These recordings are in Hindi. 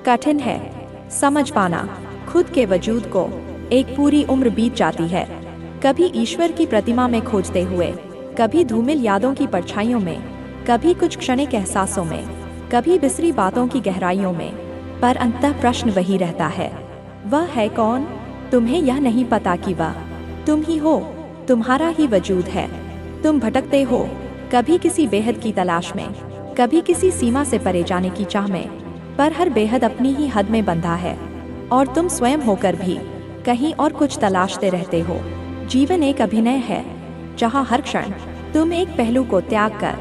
कठिन है। समझ पाना खुद के वजूद को। एक पूरी उम्र बीत जाती है, कभी ईश्वर की प्रतिमा में खोजते हुए, कभी धूमिल यादों की परछाइयों में, कभी कुछ क्षणिक एहसासों में, कभी बिसरी बातों की गहराइयों में। पर अंततः प्रश्न वही रहता है, वह है कौन? तुम्हें यह नहीं पता कि वह तुम ही हो, तुम्हारा ही वजूद है। तुम भटकते हो, कभी किसी बेहद की तलाश में, कभी किसी सीमा से परे जाने की चाह में, पर हर बेहद अपनी ही हद में बंधा है, और तुम स्वयं होकर भी कहीं और कुछ तलाशते रहते हो। जीवन एक अभिनय है, जहाँ हर क्षण तुम एक पहलू को त्याग कर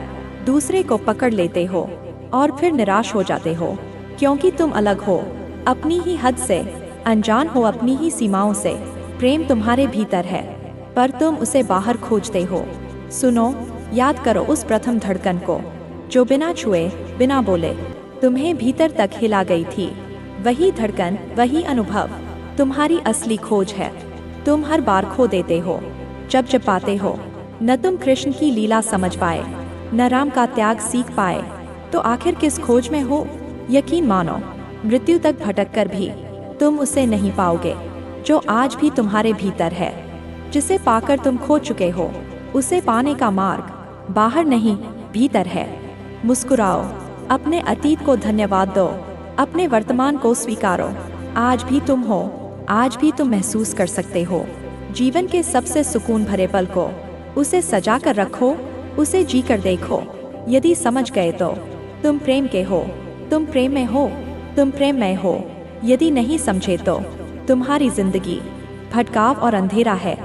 दूसरे को पकड़ लेते हो और फिर निराश हो जाते हो, क्योंकि तुम अलग हो अपनी ही हद से, अनजान हो अपनी ही सीमाओं से। प्रेम तुम्हारे भीतर है, पर तुम उसे बाहर खोजते हो। सुनो, याद करो उस प्रथम धड़कन को, जो बिना छुए, बिना बोले तुम्हें भीतर तक हिला गई थी। वही धड़कन, वही अनुभव तुम्हारी असली खोज है। तुम हर बार खो देते हो जब जब पाते हो। न तुम कृष्ण की लीला समझ पाए, न राम का त्याग सीख पाए, तो आखिर किस खोज में हो? यकीन मानो, मृत्यु तक भटक कर भी तुम उसे नहीं पाओगे, जो आज भी तुम्हारे भीतर है। जिसे पाकर तुम खो चुके हो, उसे पाने का मार्ग बाहर नहीं, भीतर है। मुस्कुराओ, अपने अतीत को धन्यवाद दो, अपने वर्तमान को स्वीकारो। आज भी तुम हो, आज भी तुम महसूस कर सकते हो जीवन के सबसे सुकून भरे पल को। उसे सजा कर रखो, उसे जी कर देखो। यदि समझ गए तो तुम प्रेम के हो, तुम प्रेम में हो, तुम प्रेम में हो। यदि नहीं समझे तो तुम्हारी जिंदगी भटकाव और अंधेरा है,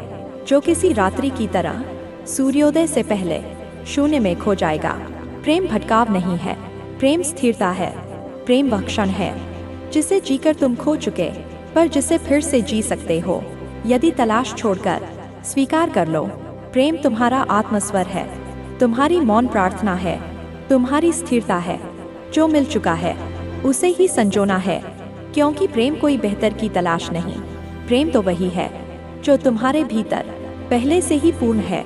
जो किसी रात्रि की तरह सूर्योदय से पहले शून्य में खो जाएगा। प्रेम भटकाव नहीं है, प्रेम स्थिरता है। प्रेम वह क्षण है जिसे जीकर तुम खो चुके, पर जिसे फिर से जी सकते हो यदि तलाश छोड़कर स्वीकार कर लो। प्रेम तुम्हारा आत्मस्वर है, तुम्हारी मौन प्रार्थना है, तुम्हारी स्थिरता है। जो मिल चुका है उसे ही संजोना है, क्योंकि प्रेम कोई बेहतर की तलाश नहीं। प्रेम तो वही है जो तुम्हारे भीतर पहले से ही पूर्ण है।